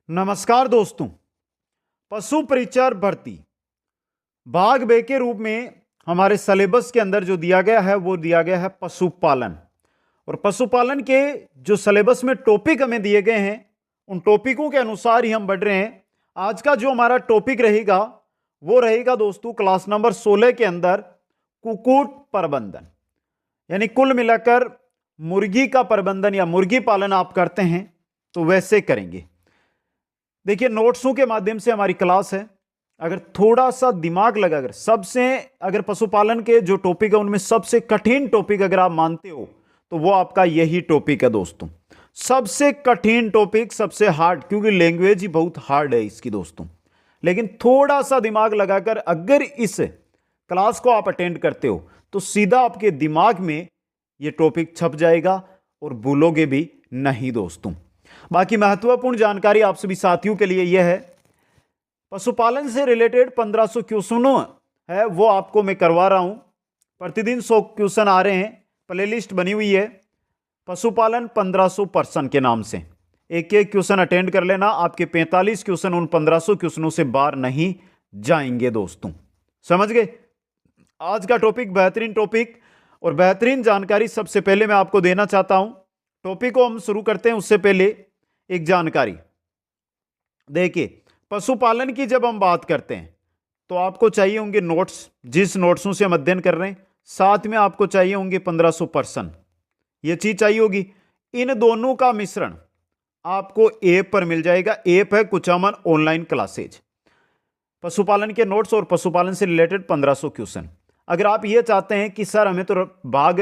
नमस्कार दोस्तों। पशु परिचर भर्ती भाग बे के रूप में हमारे सिलेबस के अंदर जो दिया गया है वो दिया गया है पशुपालन। और पशुपालन के जो सिलेबस में टॉपिक हमें दिए गए हैं उन टॉपिकों के अनुसार ही हम बढ़ रहे हैं। आज का जो हमारा टॉपिक रहेगा वो रहेगा दोस्तों क्लास नंबर 16 के अंदर कुक्कुट प्रबंधन, यानी कुल मिलाकर मुर्गी का प्रबंधन या मुर्गी पालन आप करते हैं तो वैसे करेंगे। देखिए, नोट्सों के माध्यम से हमारी क्लास है। अगर थोड़ा सा दिमाग लगाकर अगर पशुपालन के जो टॉपिक है उनमें सबसे कठिन टॉपिक अगर आप मानते हो तो वो आपका यही टॉपिक है दोस्तों। सबसे कठिन टॉपिक, सबसे हार्ड, क्योंकि लैंग्वेज ही बहुत हार्ड है इसकी दोस्तों। लेकिन थोड़ा सा दिमाग लगाकर अगर इस क्लास को आप अटेंड करते हो तो सीधा आपके दिमाग में ये टॉपिक छप जाएगा और भूलोगे भी नहीं दोस्तों। बाकी महत्वपूर्ण जानकारी आप सभी साथियों के लिए यह है, पशुपालन से रिलेटेड 1500 क्वेश्चन है वो आपको मैं करवा रहा हूं। प्रतिदिन 100 क्वेश्चन आ रहे हैं। प्लेलिस्ट बनी हुई है पशुपालन 1500 पर्सन के नाम से। एक एक क्वेश्चन अटेंड कर लेना, आपके 45 क्वेश्चन उन 1500 क्वेश्चनों से बाहर नहीं जाएंगे दोस्तों। समझ गए? आज का टॉपिक बेहतरीन टॉपिक और बेहतरीन जानकारी सबसे पहले मैं आपको देना चाहता हूं। टॉपिक को हम शुरू करते हैं उससे पहले एक जानकारी। देखिए, पशुपालन की जब हम बात करते हैं तो आपको चाहिए होंगे नोट्स, जिस नोट्सों से हम अध्ययन कर रहे हैं। साथ में आपको चाहिए होंगे 1500 पर्सन, ये चीज चाहिए होगी। इन दोनों का मिश्रण आपको ऐप पर मिल जाएगा। ऐप है कुचामन ऑनलाइन क्लासेज। पशुपालन के नोट्स और पशुपालन से रिलेटेड 1500 क्वेश्चन। अगर आप ये चाहते हैं कि सर हमें तो भाग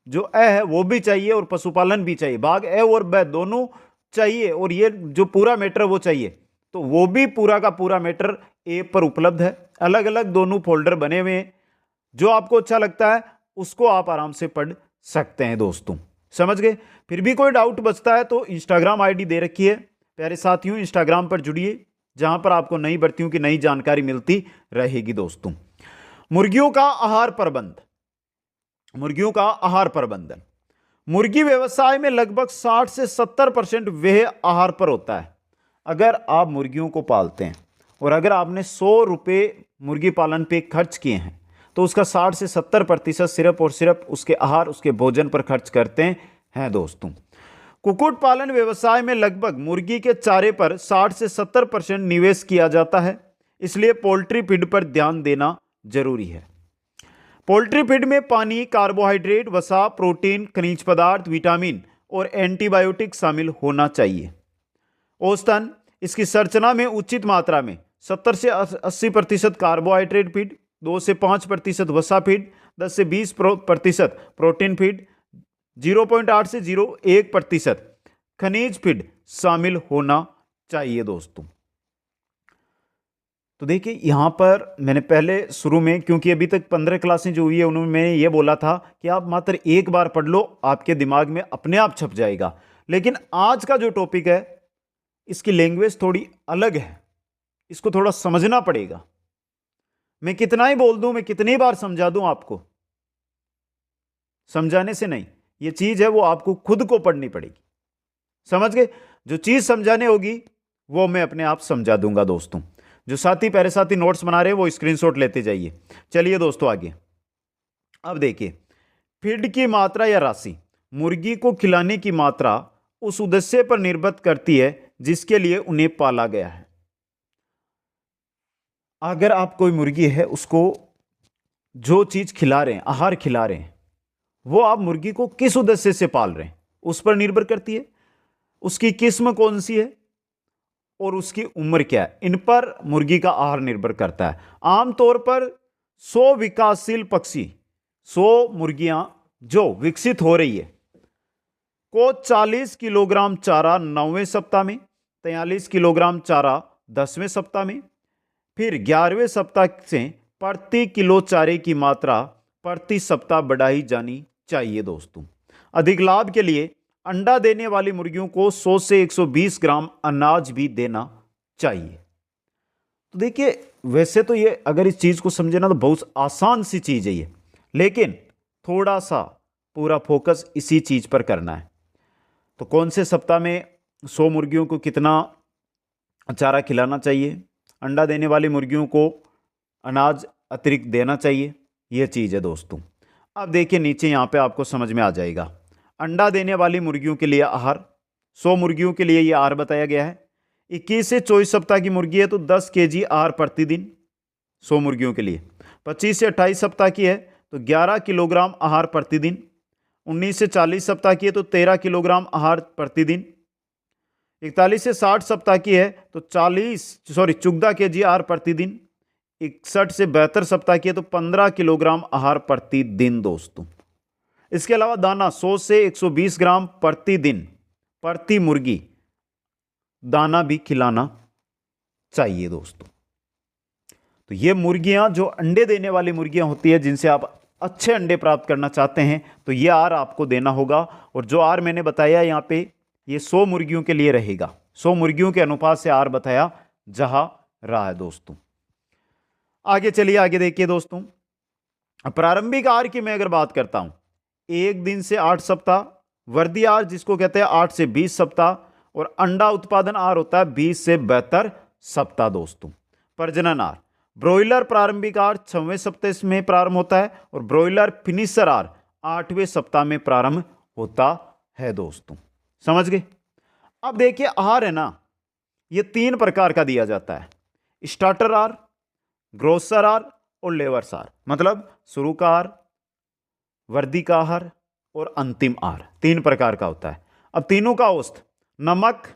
जो अ है वो भी चाहिए और पशुपालन भी चाहिए, भाग ए और ब दोनों चाहिए और ये जो पूरा मैटर वो चाहिए, तो वो भी पूरा का पूरा मैटर ऐप पर उपलब्ध है। अलग अलग दोनों फोल्डर बने हुए हैं। जो आपको अच्छा लगता है उसको आप आराम से पढ़ सकते हैं दोस्तों। समझ गए? फिर भी कोई डाउट बचता है तो इंस्टाग्राम आईडी दे रखी है प्यारे साथियों, इंस्टाग्राम पर जुड़िए जहां पर आपको नई भर्तियों की नई जानकारी मिलती रहेगी दोस्तों। मुर्गियों का आहार प्रबंध। मुर्गियों का आहार प्रबंधन, मुर्गी व्यवसाय में लगभग 60 से 70% व्यय आहार पर होता है। अगर आप मुर्गियों को पालते हैं और अगर आपने 100 रुपये मुर्गी पालन पे खर्च किए हैं तो उसका 60 से 70% सिर्फ और सिर्फ उसके आहार, उसके भोजन पर खर्च करते हैं दोस्तों। कुक्कुट पालन व्यवसाय में लगभग मुर्गी के चारे पर 60 से 70% निवेश किया जाता है, इसलिए पोल्ट्री फीड पर ध्यान देना जरूरी है। पोल्ट्री फीड में पानी, कार्बोहाइड्रेट, वसा, प्रोटीन, खनिज पदार्थ, विटामिन और एंटीबायोटिक शामिल होना चाहिए। औसतन इसकी संरचना में उचित मात्रा में 70 से 80% कार्बोहाइड्रेट फीड, 2 से 5% वसा फीड, 10 से 20% प्रोटीन फीड, 0.8 से 0.1% खनिज फीड शामिल होना चाहिए दोस्तों। तो देखिए, यहां पर मैंने पहले शुरू में, क्योंकि अभी तक 15 क्लासें जो हुई है उन्होंने मैंने ये बोला था कि आप मात्र एक बार पढ़ लो, आपके दिमाग में अपने आप छप जाएगा। लेकिन आज का जो टॉपिक है इसकी लैंग्वेज थोड़ी अलग है, इसको थोड़ा समझना पड़ेगा। मैं कितना ही बोल दूं, मैं कितनी बार समझा दूं आपको, समझाने से नहीं, ये चीज है वो आपको खुद को पढ़नी पड़ेगी। समझ गए? जो चीज समझाने होगी वो मैं अपने आप समझा दूंगा दोस्तों। जो साथी प्यारे साथी नोट्स बना रहे हैं वो स्क्रीनशॉट लेते जाइए। चलिए दोस्तों आगे। अब देखिए, फीड की मात्रा या राशि। मुर्गी को खिलाने की मात्रा उस उद्देश्य पर निर्भर करती है जिसके लिए उन्हें पाला गया है। अगर आप कोई मुर्गी है उसको जो चीज खिला रहे हैं, आहार खिला रहे हैं, वो आप मुर्गी को किस उद्देश्य से पाल रहे हैं उस पर निर्भर करती है। उसकी किस्म कौन सी है और उसकी उम्र क्या है, इन पर मुर्गी का आहार निर्भर करता है। आमतौर पर 100 विकासशील पक्षी, 100 मुर्गियां जो विकसित हो रही है को 40 किलोग्राम चारा 9वें सप्ताह में, 43 किलोग्राम चारा 10वें सप्ताह में, फिर 11वें सप्ताह से प्रति किलो चारे की मात्रा प्रति सप्ताह बढ़ाई जानी चाहिए दोस्तों। अधिक लाभ के लिए अंडा देने वाली मुर्गियों को 100 से 120 ग्राम अनाज भी देना चाहिए। तो देखिए, वैसे तो ये अगर इस चीज को समझे ना तो बहुत आसान सी चीज है ये, लेकिन थोड़ा सा पूरा फोकस इसी चीज पर करना है। तो कौन से सप्ताह में 100 मुर्गियों को कितना चारा खिलाना चाहिए, अंडा देने वाली मुर्गियों को अनाज अतिरिक्त देना चाहिए। यह चीज़ है दोस्तों। अब देखिए नीचे यहाँ पे आपको समझ में आ जाएगा। अंडा देने वाली मुर्गियों के लिए आहार, 100 मुर्गियों के लिए यह आहार बताया गया है। 21 से 24 सप्ताह की मुर्गी है तो 10 केजी आहार प्रतिदिन 100 मुर्गियों के लिए। 25 से 28 सप्ताह की है तो 11 किलोग्राम आहार प्रतिदिन। 19 से 40 सप्ताह की है तो 13 किलोग्राम आहार प्रतिदिन। 41 से 60 सप्ताह की है तो 14 केजी आहार प्रतिदिन। 61 से 72 सप्ताह की है तो 15 किलोग्राम आहार प्रतिदिन दोस्तों। इसके अलावा दाना 100 से 120 ग्राम प्रतिदिन प्रति मुर्गी दाना भी खिलाना चाहिए दोस्तों। तो ये मुर्गियां जो अंडे देने वाली मुर्गियां होती है, जिनसे आप अच्छे अंडे प्राप्त करना चाहते हैं, तो ये आहार आपको देना होगा। और जो आहार मैंने बताया यहाँ पे, ये 100 मुर्गियों के लिए रहेगा। 100 मुर्गियों के अनुपात से आहार बताया जा रहा है दोस्तों। आगे चलिए, आगे देखिए दोस्तों। प्रारंभिक आहार की मैं अगर बात करता हूं, 1 दिन से 8 सप्ताह, वर्दी आहार जिसको कहते हैं 8 से 20 सप्ताह, और अंडा उत्पादन आहार होता है 20 से 72 सप्ताह दोस्तों। प्रजनन आहार, ब्रॉयलर प्रारंभिक आहार 6वें सप्ताह में प्रारंभ होता है और ब्रॉयलर फिनिशर आहार 8वें सप्ताह में प्रारंभ होता है दोस्तों। समझ गए? अब देखिए आहार है ना, ये 3 प्रकार का दिया जाता है। स्टार्टर आहार, ग्रोसर आहार और लेवर्स आहार, मतलब शुरू का आहार, वर्दी का आहार और अंतिम आहार, 3 प्रकार का होता है। अब तीनों का औसत नमक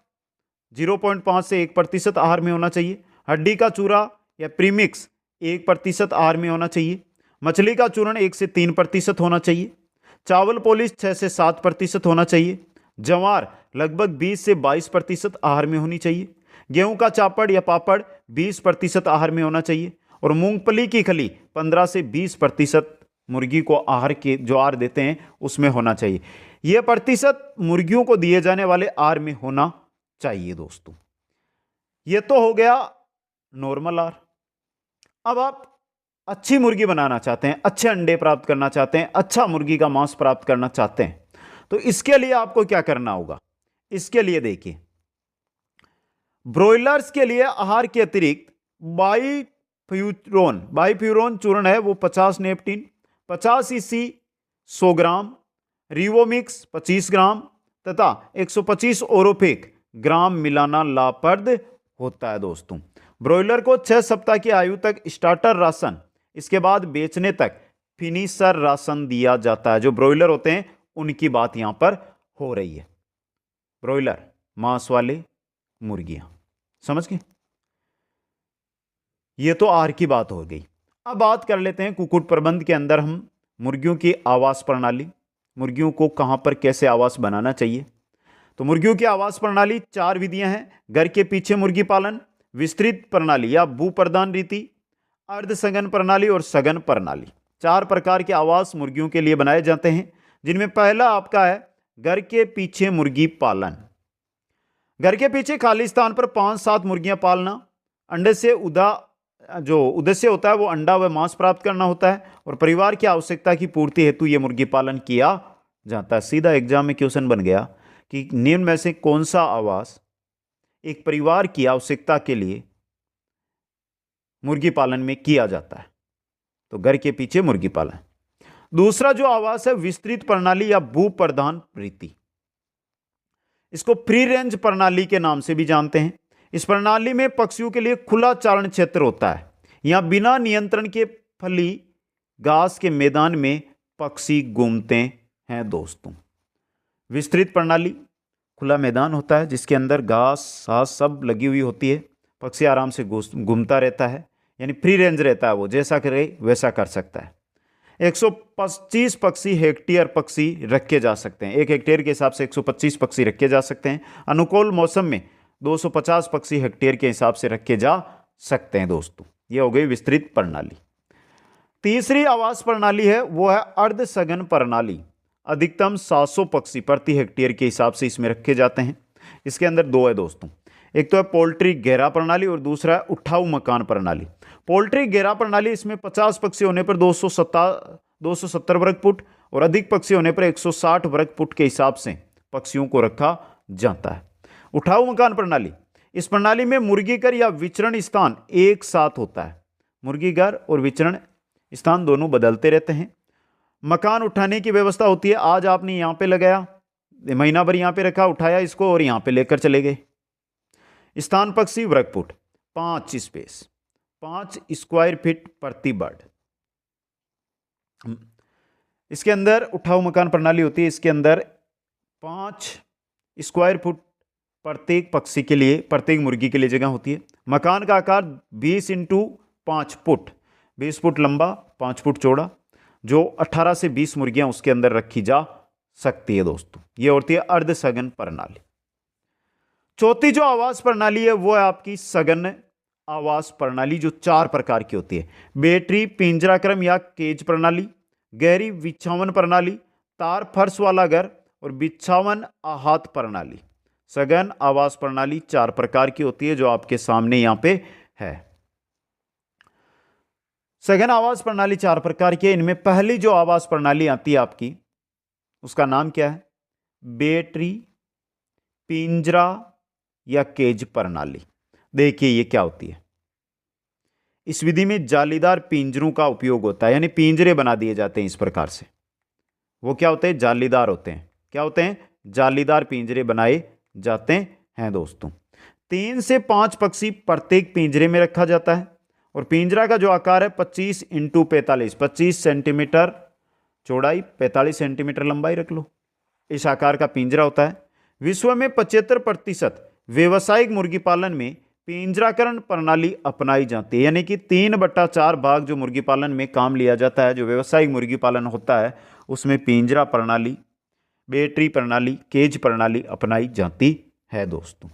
0.5 से 1% आहार में होना चाहिए। हड्डी का चूरा या प्रीमिक्स 1% आहार में होना चाहिए। मछली का चूर्ण 1 से 3% होना चाहिए। चावल पॉलिश 6 से 7% होना चाहिए। जवार लगभग 20 से 22% आहार में होनी चाहिए। गेहूं का चापड़ या पापड़ 20% आहार में होना चाहिए। और मूंगफली की खली 15 से 20% मुर्गी को आहार के जो आहार देते हैं उसमें होना चाहिए। यह प्रतिशत मुर्गियों को दिए जाने वाले आहार में होना चाहिए दोस्तों। यह तो हो गया नॉर्मल आहार। अब आप अच्छी मुर्गी बनाना चाहते हैं, अच्छे अंडे प्राप्त करना चाहते हैं, अच्छा मुर्गी का मांस प्राप्त करना चाहते हैं, तो इसके लिए आपको क्या करना होगा? इसके लिए देखिए, ब्रॉयलर्स के लिए आहार के अतिरिक्त बाइफ्यूरोन चूर्ण है वो 50 नेपटीन, 50 ईसी 100 ग्राम, रिवोमिक्स 25 ग्राम तथा 125 ओरोफेक ग्राम मिलाना लाभप्रद होता है दोस्तों। ब्रॉयलर को 6 सप्ताह की आयु तक स्टार्टर राशन, इसके बाद बेचने तक फिनिशर राशन दिया जाता है। जो ब्रॉयलर होते हैं उनकी बात यहां पर हो रही है, ब्रॉयलर मांस वाले मुर्गियां। समझ गए? ये तो आहार की बात हो गई। अब बात कर लेते हैं कुक्कुट प्रबंध के अंदर हम मुर्गियों की आवास प्रणाली, मुर्गियों को कहां पर कैसे आवास बनाना चाहिए। तो मुर्गियों की आवास प्रणाली 4 विधियां हैं। घर के पीछे मुर्गी पालन, विस्तृत प्रणाली या भूप्रधान रीति, अर्धसघन प्रणाली और सघन प्रणाली। 4 प्रकार के आवास मुर्गियों के लिए बनाए जाते हैं, जिनमें पहला आपका है घर के पीछे मुर्गी पालन। घर के पीछे खाली स्थान पर 5-7 मुर्गियां पालना। अंडे से जो उद्देश्य होता है वो अंडा व मांस प्राप्त करना होता है और परिवार की आवश्यकता की पूर्ति हेतु यह मुर्गी पालन किया जाता है। सीधा एग्जाम में क्वेश्चन बन गया कि निम्न में से कौन सा आवास एक परिवार की आवश्यकता के लिए मुर्गी पालन में किया जाता है? तो घर के पीछे मुर्गी पालन। दूसरा जो आवास है विस्तृत प्रणाली या भूप्रधान रीति, इसको फ्री रेंज प्रणाली के नाम से भी जानते हैं। इस प्रणाली में पक्षियों के लिए खुला चारण क्षेत्र होता है। यहां बिना नियंत्रण के फली घास के मैदान में पक्षी घूमते हैं दोस्तों। विस्तृत प्रणाली, खुला मैदान होता है जिसके अंदर घास सब लगी हुई होती है, पक्षी आराम से घूमता रहता है, यानी फ्री रेंज रहता है, वो जैसा करे वैसा कर सकता है। 125 पक्षी हेक्टेयर पक्षी रखे जा सकते हैं। 1 हेक्टेयर के हिसाब से 125 पक्षी रखे जा सकते हैं। अनुकूल मौसम में 250 पक्षी हेक्टेयर के हिसाब से रखे जा सकते हैं दोस्तों। ये हो गई विस्तृत प्रणाली। तीसरी आवास प्रणाली है वो है अर्धसघन प्रणाली। अधिकतम 700 पक्षी प्रति हेक्टेयर के हिसाब से इसमें रखे जाते हैं। इसके अंदर 2 है दोस्तों, एक तो है पोल्ट्री घेरा प्रणाली और दूसरा है उठाऊ मकान प्रणाली। पोल्ट्री घेरा प्रणाली, इसमें 50 पक्षी होने पर 270 वर्ग फुट और अधिक पक्षी होने पर 160 वर्ग फुट के हिसाब से पक्षियों को रखा जाता है। उठाऊ मकान प्रणाली, इस प्रणाली में मुर्गी घर या विचरण स्थान एक साथ होता है। मुर्गी घर और विचरण स्थान दोनों बदलते रहते हैं। मकान उठाने की व्यवस्था होती है। आज आपने यहां पे लगाया, महीना भर यहां पे रखा, उठाया इसको और यहां पे लेकर चले गए। स्थान पक्षी वर्ग फुट 5 स्पेस 5 स्क्वायर फीट प्रति बर्ड। इसके अंदर उठाऊ मकान प्रणाली होती है। इसके अंदर 5 स्क्वायर फुट प्रत्येक पक्षी के लिए, प्रत्येक मुर्गी के लिए जगह होती है। मकान का आकार 20 इंटू 5 फुट, 20 फुट लंबा, 5 फुट चौड़ा, जो 18 से 20 मुर्गियां उसके अंदर रखी जा सकती है दोस्तों। ये होती है अर्ध सघन प्रणाली। चौथी जो आवास प्रणाली है वो है आपकी सघन आवास प्रणाली, जो 4 प्रकार की होती है। बैटरी पिंजराक्रम या केज प्रणाली, गहरी बिछावन प्रणाली, तार फर्श वाला घर और बिछावन आहत प्रणाली। सघन आवास प्रणाली 4 प्रकार की होती है, जो आपके सामने यहां पे है। सघन आवास प्रणाली 4 प्रकार की है। इनमें पहली जो आवास प्रणाली आती है आपकी, उसका नाम क्या है? बैटरी पिंजरा या केज प्रणाली। देखिए ये क्या होती है। इस विधि में जालीदार पिंजरों का उपयोग होता है, यानी पिंजरे बना दिए जाते हैं इस प्रकार से। वो क्या होते हैं? जालीदार होते हैं। क्या होते हैं? जालीदार पिंजरे बनाए जाते हैं दोस्तों। 3 से 5 पक्षी प्रत्येक पिंजरे में रखा जाता है और पिंजरा का जो आकार है 25 इंटू 45, 25 सेंटीमीटर चौड़ाई, 45 सेंटीमीटर लंबाई रख लो। इस आकार का पिंजरा होता है। विश्व में 75% व्यवसायिक मुर्गी पालन में पिंजराकरण प्रणाली अपनाई जाती है, यानी कि 3/4 भाग जो मुर्गी पालन में काम लिया जाता है, जो व्यवसायिक मुर्गी पालन होता है, उसमें पिंजरा प्रणाली, बैटरी प्रणाली, केज प्रणाली अपनाई जाती है दोस्तों।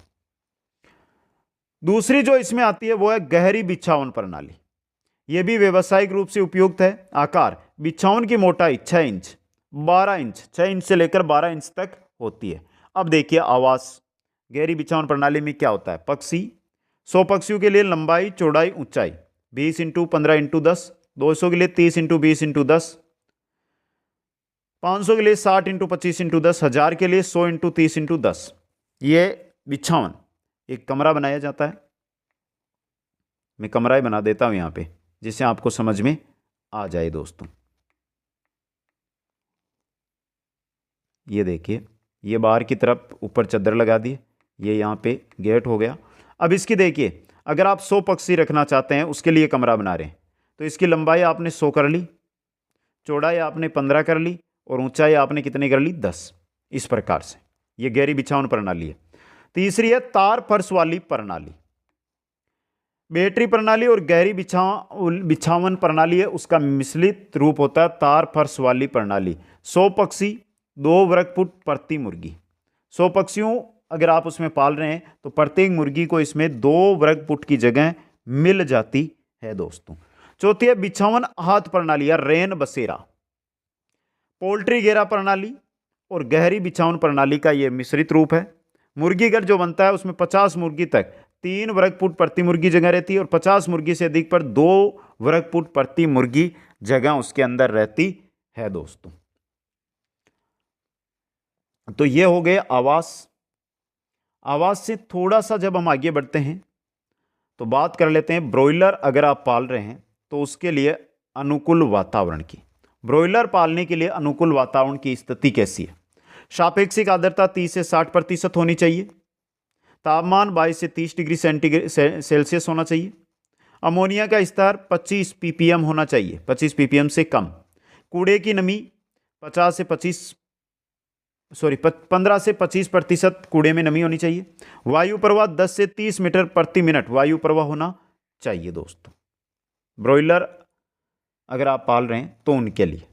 दूसरी जो इसमें आती है वो है गहरी बिछावन प्रणाली। यह भी व्यवसायिक रूप से उपयुक्त है। आकार बिछावन की मोटाई 6 इंच 12 इंच, 6 इंच से लेकर 12 इंच तक होती है। अब देखिए आवास गहरी बिछावन प्रणाली में क्या होता है। पक्षी 100 पक्षियों के लिए लंबाई चौड़ाई ऊंचाई 20 इंटू 15 इंटू 10, 200 के लिए 30 इंटू 20 इंटू 10, 500 के लिए 60 इंटू 25 इंटू 10, 1000 के लिए 100 इंटू 30 इंटू 10। ये बिछावन एक कमरा बनाया जाता है। मैं कमरा ही बना देता हूं यहां पे, जिससे आपको समझ में आ जाए दोस्तों। ये देखिए, ये बाहर की तरफ ऊपर चादर लगा दी, ये यहाँ पे गेट हो गया। अब इसकी देखिए, अगर आप 100 पक्षी रखना चाहते हैं, उसके लिए कमरा बना रहे हैं, तो इसकी लंबाई आपने 100 कर ली, चौड़ाई आपने 15 कर ली और ऊंचाई आपने कितनी कर ली? 10। इस प्रकार से ये गहरी बिछावन प्रणाली है। तीसरी है तार फर्श वाली प्रणाली। बैटरी प्रणाली और गहरी बिछावन प्रणाली है, उसका मिश्रित रूप होता है तार फर्श वाली प्रणाली। 100 पक्षी 2 वर्ग फुट प्रति मुर्गी। 100 पक्षियों अगर आप उसमें पाल रहे हैं तो प्रत्येक मुर्गी को इसमें 2 वर्ग फुट की जगह मिल जाती है दोस्तों। चौथी है बिछावन आहत प्रणाली या रेन बसेरा। पोल्ट्री घेरा प्रणाली और गहरी बिछावन प्रणाली का यह मिश्रित रूप है। मुर्गी घर जो बनता है उसमें 50 मुर्गी तक 3 वर्ग फुट प्रति मुर्गी जगह रहती है और 50 मुर्गी से अधिक पर 2 वर्ग फुट प्रति मुर्गी जगह उसके अंदर रहती है दोस्तों। तो ये हो गए आवास। आवास से थोड़ा सा जब हम आगे बढ़ते हैं तो बात कर लेते हैं ब्रॉयलर अगर आप पाल रहे हैं तो उसके लिए अनुकूल वातावरण की। ब्रॉयलर पालने के लिए अनुकूल वातावरण की स्थिति कैसी है? सापेक्षिक आर्द्रता 30 से 60% होनी चाहिए। तापमान 22 से 30 डिग्री सेल्सियस होना चाहिए। अमोनिया का स्तर 25 ppm होना चाहिए, 25 ppm से कम। कूड़े की नमी 15 से 25% कूड़े में नमी होनी चाहिए। वायु प्रवाह 10 से 30 मीटर प्रति मिनट वायु प्रवाह होना चाहिए दोस्तों। ब्रॉयलर अगर आप पाल रहे हैं तो उनके लिए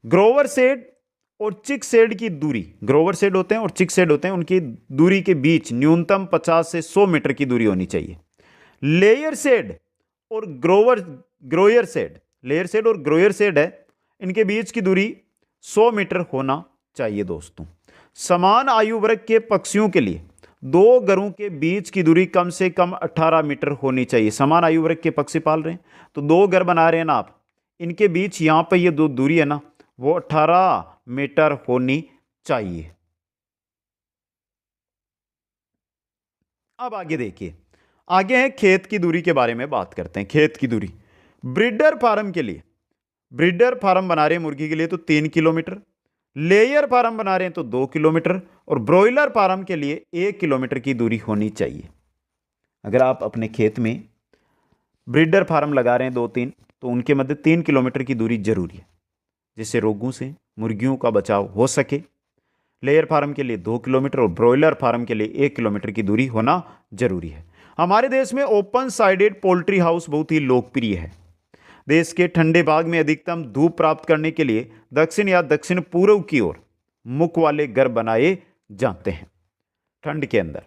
ग्रोवर शेड और चिक शेड की दूरी, ग्रोवर शेड होते हैं और चिक शेड होते हैं, उनकी दूरी के बीच न्यूनतम 50 से 100 मीटर की दूरी होनी चाहिए। लेयर शेड और ग्रोयर शेड, लेयर शेड और ग्रोयर शेड है, इनके बीच की दूरी 100 मीटर होना चाहिए दोस्तों। समान आयु वर्ग के पक्षियों के लिए 2 घरों के बीच की दूरी कम से कम 18 मीटर होनी चाहिए। समान आयु वर्ग के पक्षी पाल रहे हैं तो 2 घर बना रहे हैं ना आप, इनके बीच यहां पर ये 2 दूरी है ना, वो 18 मीटर होनी चाहिए। अब आगे देखिए, आगे है खेत की दूरी के बारे में बात करते हैं। खेत की दूरी ब्रीडर फार्म के लिए, ब्रीडर फार्म बना रहे हैं मुर्गी के लिए तो 3 किलोमीटर, लेयर फार्म बना रहे हैं तो 2 किलोमीटर, और ब्रॉयलर फार्म के लिए 1 किलोमीटर की दूरी होनी चाहिए। अगर आप अपने खेत में ब्रीडर फार्म लगा रहे हैं 2-3, तो उनके मध्य 3 किलोमीटर की दूरी जरूरी है, जिससे रोगों से मुर्गियों का बचाव हो सके। लेयर फार्म के लिए 2 किलोमीटर और ब्रॉयलर फार्म के लिए 1 किलोमीटर की दूरी होना जरूरी है। हमारे देश में ओपन साइडेड पोल्ट्री हाउस बहुत ही लोकप्रिय है। देश के ठंडे भाग में अधिकतम धूप प्राप्त करने के लिए दक्षिण या दक्षिण पूर्व की ओर मुख वाले घर बनाए जाते हैं। ठंड के अंदर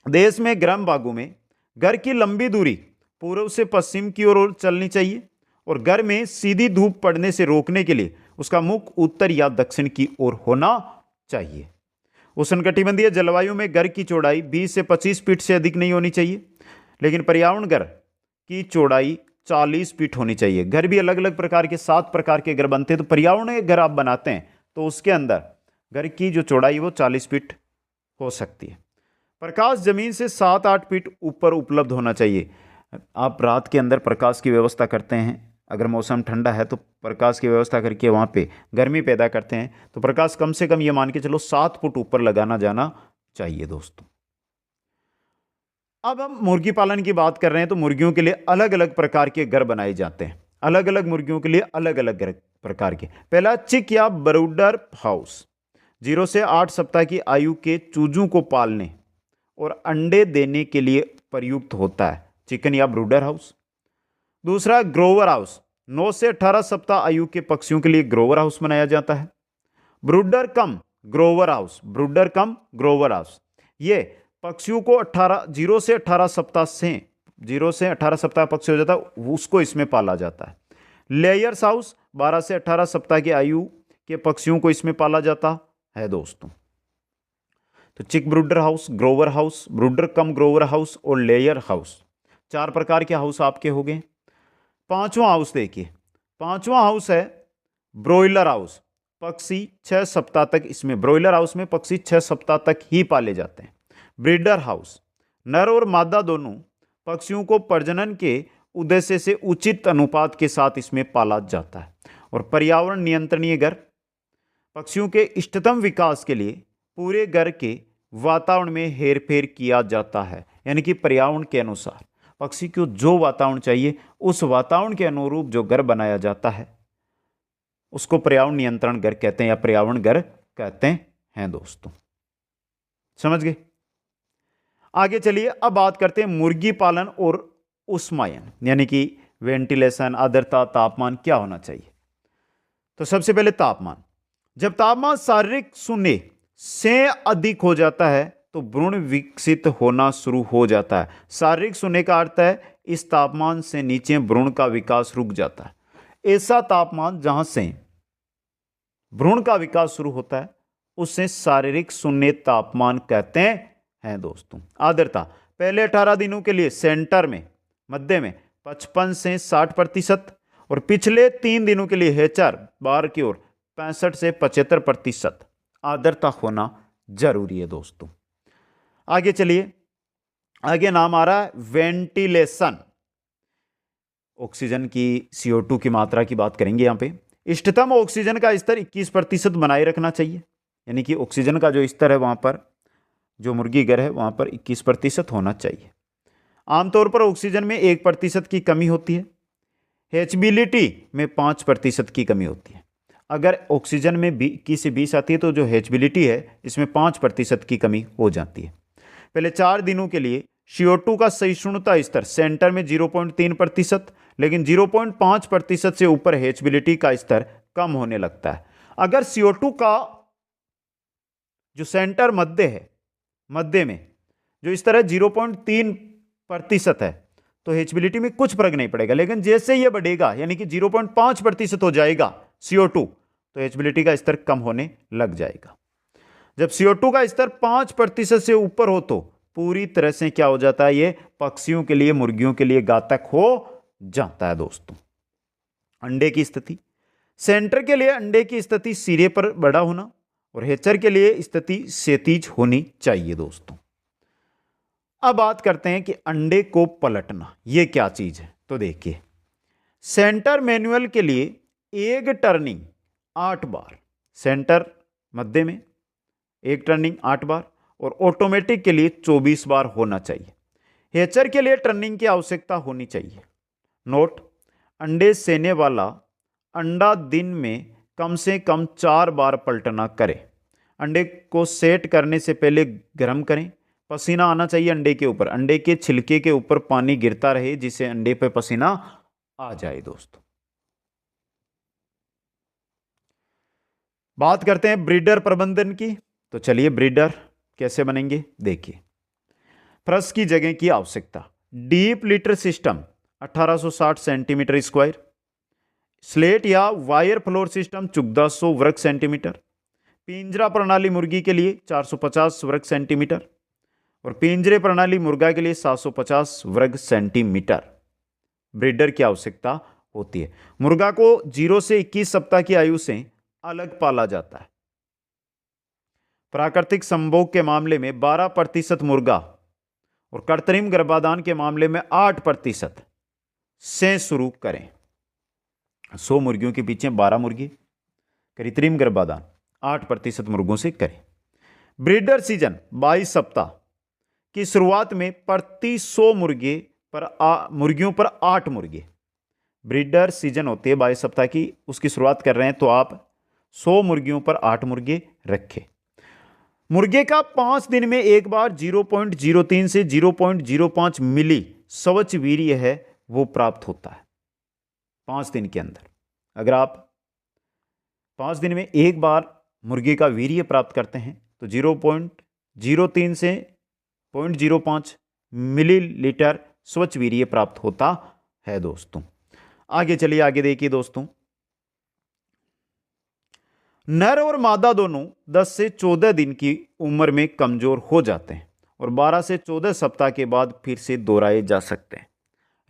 देश में गर्म भागों में घर की लंबी दूरी पूर्व से पश्चिम की ओर चलनी चाहिए, और घर में सीधी धूप पड़ने से रोकने के लिए उसका मुख उत्तर या दक्षिण की ओर होना चाहिए। उष्णकटिबंधीय जलवायु में घर की चौड़ाई 20 से 25 फीट से अधिक नहीं होनी चाहिए, लेकिन पर्यावरण घर की चौड़ाई 40 फीट होनी चाहिए। घर भी अलग अलग प्रकार के 7 प्रकार के घर बनते हैं, तो पर्यावरण घर आप बनाते हैं तो उसके अंदर घर की जो चौड़ाई वो 40 फीट हो सकती है। प्रकाश जमीन से 7-8 फीट ऊपर उपलब्ध होना चाहिए। आप रात के अंदर प्रकाश की व्यवस्था करते हैं, अगर मौसम ठंडा है तो प्रकाश की व्यवस्था करके वहाँ पे गर्मी पैदा करते हैं, तो प्रकाश कम से कम ये मान के चलो 7 फुट ऊपर लगाना जाना चाहिए दोस्तों। अब हम मुर्गी पालन की बात कर रहे हैं, तो मुर्गियों के लिए अलग अलग प्रकार के घर बनाए जाते हैं। अलग अलग मुर्गियों के लिए अलग अलग घर प्रकार के। पहला चिक या ब्रूडर हाउस, 0 से 8 सप्ताह की आयु के चूजों को पालने और अंडे देने के लिए प्रयुक्त होता है, चिकन या ब्रूडर हाउस। दूसरा ग्रोवर हाउस, 9 से 18 सप्ताह आयु के पक्षियों के लिए ग्रोवर हाउस बनाया जाता है। ब्रूडर cum grower house, brooder cum grower house, ये पक्षियों को 0 से 18 सप्ताह से 0 से 18 सप्ताह पक्षी हो जाता है उसको इसमें पाला जाता है। लेयर्स हाउस, 12 से 18 सप्ताह की आयु के पक्षियों को इसमें पाला जाता है दोस्तों। तो chick brooder house, grower house, brooder cum grower house और लेयर हाउस, 4 प्रकार के हाउस आपके हो गए। पांचवा हाउस देखिए, पांचवा हाउस है ब्रॉयलर हाउस। पक्षी 6 सप्ताह तक इसमें, ब्रॉयलर हाउस में पक्षी 6 सप्ताह तक ही पाले जाते हैं। ब्रीडर हाउस, नर और मादा दोनों पक्षियों को प्रजनन के उद्देश्य से उचित अनुपात के साथ इसमें पाला जाता है। और पर्यावरण नियंत्रणीय घर, पक्षियों के इष्टतम विकास के लिए पूरे घर के वातावरण में हेरफेर किया जाता है, यानी कि पर्यावरण के अनुसार पक्षी को जो वातावरण चाहिए उस वातावरण के अनुरूप जो घर बनाया जाता है उसको पर्यावरण नियंत्रण घर कहते हैं या पर्यावरण घर कहते हैं दोस्तों। समझ गए? आगे चलिए, अब बात करते हैं मुर्गी पालन और उष्मायन, यानी कि वेंटिलेशन, आर्द्रता, तापमान क्या होना चाहिए। तो सबसे पहले तापमान, जब तापमान शारीरिक शून्य से अधिक हो जाता है तो भ्रूण विकसित होना शुरू हो जाता है। शारीरिक शून्य का अर्थ है इस तापमान से नीचे भ्रूण का विकास रुक जाता है। ऐसा तापमान जहां से भ्रूण का विकास शुरू होता है उसे शारीरिक शून्य तापमान कहते हैं दोस्तों। आर्द्रता, पहले 18 दिनों के लिए सेंटर में, मध्य में 55 से 60% और पिछले 3 दिनों के लिए हेचर बाहर की ओर 65 से 75% आर्द्रता होना जरूरी है दोस्तों। आगे चलिए, आगे नाम आ रहा है वेंटिलेशन। ऑक्सीजन की, CO2 की मात्रा की बात करेंगे यहां पे। इष्टतम ऑक्सीजन का स्तर 21% बनाए रखना चाहिए, यानी कि ऑक्सीजन का जो स्तर है वहां पर, जो मुर्गी घर है वहां पर 21% होना चाहिए। आमतौर पर ऑक्सीजन में 1% की कमी होती है, हेचबिलिटी में 5% की कमी होती है। अगर ऑक्सीजन में 21 से 20 आती है तो जो हेचबिलिटी है इसमें 5% की कमी हो जाती है। पहले 4 दिनों के लिए CO2 का सहिष्णुता स्तर सेंटर में 0.3%, लेकिन 0.5% से ऊपर हेचबिलिटी का स्तर कम होने लगता है। अगर CO2 का जो सेंटर मध्य है, मध्य में जो स्तर है 0.3% है तो हेचबिलिटी में कुछ फर्क नहीं पड़ेगा, लेकिन जैसे ये बढ़ेगा यानी कि 0.5% हो जाएगा CO2 तो हेचबिलिटी का स्तर कम होने लग जाएगा। जब CO2 का स्तर 5% से ऊपर हो तो पूरी तरह से क्या हो जाता है, ये पक्षियों के लिए, मुर्गियों के लिए घातक हो जाता है दोस्तों। अंडे की स्थिति, सेंटर के लिए अंडे की स्थिति सिरे पर बड़ा होना और हेचर के लिए स्थिति क्षैतिज होनी चाहिए दोस्तों। अब बात करते हैं कि अंडे को पलटना ये क्या चीज है। तो देखिए, सेंटर मैनुअल के लिए एग टर्निंग 8 बार, सेंटर मध्य में एग टर्निंग 8 बार, और ऑटोमेटिक के लिए 24 बार होना चाहिए। हेचर के लिए टर्निंग की आवश्यकता होनी चाहिए। नोट, अंडे सेने वाला अंडा दिन में कम से कम 4 बार पलटना करे। अंडे को सेट करने से पहले गर्म करें। पसीना आना चाहिए अंडे के ऊपर, अंडे के छिलके के ऊपर पानी गिरता रहे जिससे अंडे पे पसीना आ जाए। दोस्तों, बात करते हैं ब्रीडर प्रबंधन की। तो चलिए ब्रीडर कैसे बनेंगे देखिए। फ्रस की जगह की आवश्यकता, deep litre system 1860 centimetre square, slate या वायर फ्लोर सिस्टम 1400 वर्ग सेंटीमीटर, पिंजरा प्रणाली मुर्गी के लिए 450 वर्ग सेंटीमीटर, और पिंजरे प्रणाली मुर्गा के लिए 750 वर्ग सेंटीमीटर ब्रीडर की आवश्यकता होती है। मुर्गा को 0 से 21 सप्ताह की आयु से अलग पाला जाता है। प्राकृतिक संभोग के मामले में 12% मुर्गा और कृत्रिम गर्भाधान के मामले में 8% से शुरू करें। 100 मुर्गियों के पीछे 12 मुर्गी, कृत्रिम गर्भाधान 8% मुर्गों से करें। ब्रीडर सीजन 22 सप्ताह की शुरुआत में प्रति 100 मुर्गियों पर 8 मुर्गे। ब्रीडर सीजन होती है 22 सप्ताह की, उसकी शुरुआत कर रहे हैं तो आप 100 मुर्गियों पर 8 मुर्गे रखें। मुर्गे का 5 दिन में एक बार 0.03 से 0.05 मिली स्वच्छ वीर्य है वो प्राप्त होता है 5 दिन के अंदर। अगर आप 5 दिन में एक बार मुर्गे का वीर्य प्राप्त करते हैं तो 0.03 से 0.05 मिलीलीटर स्वच्छ वीर्य प्राप्त होता है। दोस्तों आगे चलिए, आगे देखिए दोस्तों, नर और मादा दोनों 10 से 14 दिन की उम्र में कमजोर हो जाते हैं और 12 से 14 सप्ताह के बाद फिर से दोहराए जा सकते हैं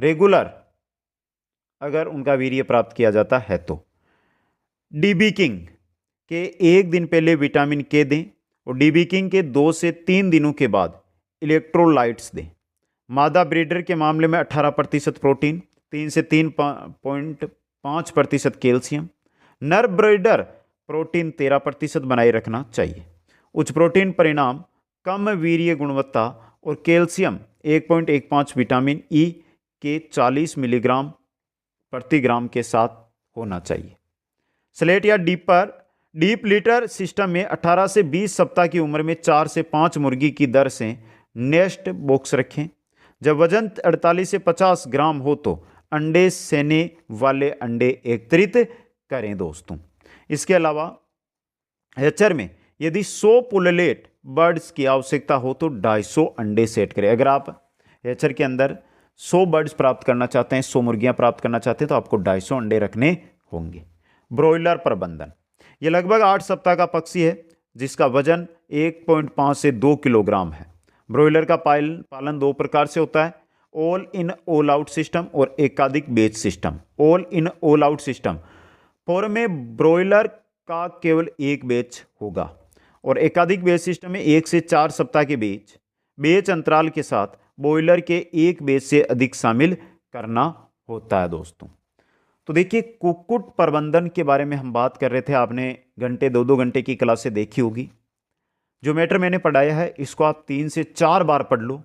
रेगुलर अगर उनका वीर्य प्राप्त किया जाता है तो। डीबीकिंग के 1 दिन पहले विटामिन के दें और डीबीकिंग के 2 से 3 दिनों के बाद इलेक्ट्रोलाइट्स दें। मादा ब्रीडर के मामले में 18% प्रोटीन, 3 से 3.5% कैल्शियम। नर ब्रीडर प्रोटीन 13% बनाए रखना चाहिए। उच्च प्रोटीन परिणाम कम वीर्य गुणवत्ता और कैल्शियम 1.15 विटामिन ई के 40 मिलीग्राम प्रति ग्राम के साथ होना चाहिए। स्लेट या डीप लिटर सिस्टम में 18 से 20 सप्ताह की उम्र में 4 से 5 मुर्गी की दर से नेस्ट बॉक्स रखें। जब वजन 48 से 50 ग्राम हो तो अंडे सेने वाले अंडे एकत्रित करें। दोस्तों इसके अलावा हेचर में यदि 100 पुललेट बर्ड्स की आवश्यकता हो तो 250 अंडे सेट करें। अगर आप हेचर के अंदर 100 बर्ड्स प्राप्त करना चाहते हैं, 100 मुर्गियां प्राप्त करना चाहते हैं तो आपको 250 अंडे रखने होंगे। ब्रॉयलर प्रबंधन, ये लगभग 8 सप्ताह का पक्षी है जिसका वजन 1.5 से 2 किलोग्राम है। ब्रॉयलर का पालन 2 प्रकार से होता है, all in all out system और एकाधिक बेच system. All in all out system form में ब्रॉयलर का केवल एक बेच होगा और एकाधिक बेच सिस्टम में 1 से 4 सप्ताह के बीच बेच अंतराल के साथ ब्रॉयलर के एक बेच से अधिक शामिल करना होता है। दोस्तों तो देखिए, कुक्कुट प्रबंधन के बारे में हम बात कर रहे थे। आपने घंटे 2-2 घंटे की क्लासें देखी होगी। जो मैटर मैंने पढ़ाया है इसको आप 3 से 4 बार पढ़ लो।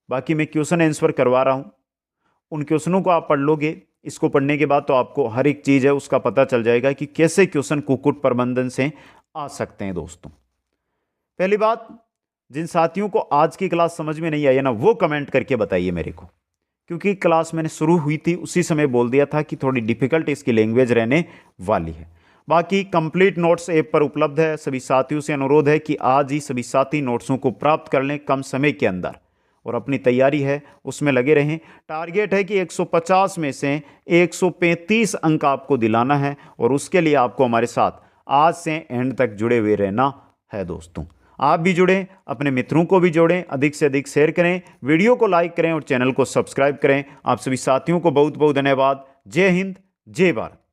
बाकी मैं क्वेश्चन आंसर करवा रहा हूँ, उन क्वेश्चनों को आप पढ़ लोगे। इसको पढ़ने के बाद तो आपको हर एक चीज़ है उसका पता चल जाएगा कि कैसे क्वेश्चन कुक्कुट प्रबंधन से आ सकते हैं। दोस्तों पहली बात, जिन साथियों को आज की क्लास समझ में नहीं आई है ना, वो कमेंट करके बताइए मेरे को, क्योंकि क्लास मैंने शुरू हुई थी उसी समय बोल दिया था कि थोड़ी डिफिकल्ट इसकी लैंग्वेज रहने वाली है। बाकी कंप्लीट नोट्स ऐप पर उपलब्ध है। सभी साथियों से अनुरोध है कि आज ही सभी साथी नोट्सों को प्राप्त कर लें कम समय के अंदर और अपनी तैयारी है उसमें लगे रहें। टारगेट है कि 150 में से 135 अंक आपको दिलाना है और उसके लिए आपको हमारे साथ आज से एंड तक जुड़े हुए रहना है। दोस्तों आप भी जुड़ें, अपने मित्रों को भी जोड़ें, अधिक से अधिक शेयर करें, वीडियो को लाइक करें और चैनल को सब्सक्राइब करें। आप सभी साथियों को बहुत बहुत धन्यवाद। जय हिंद, जय भारत।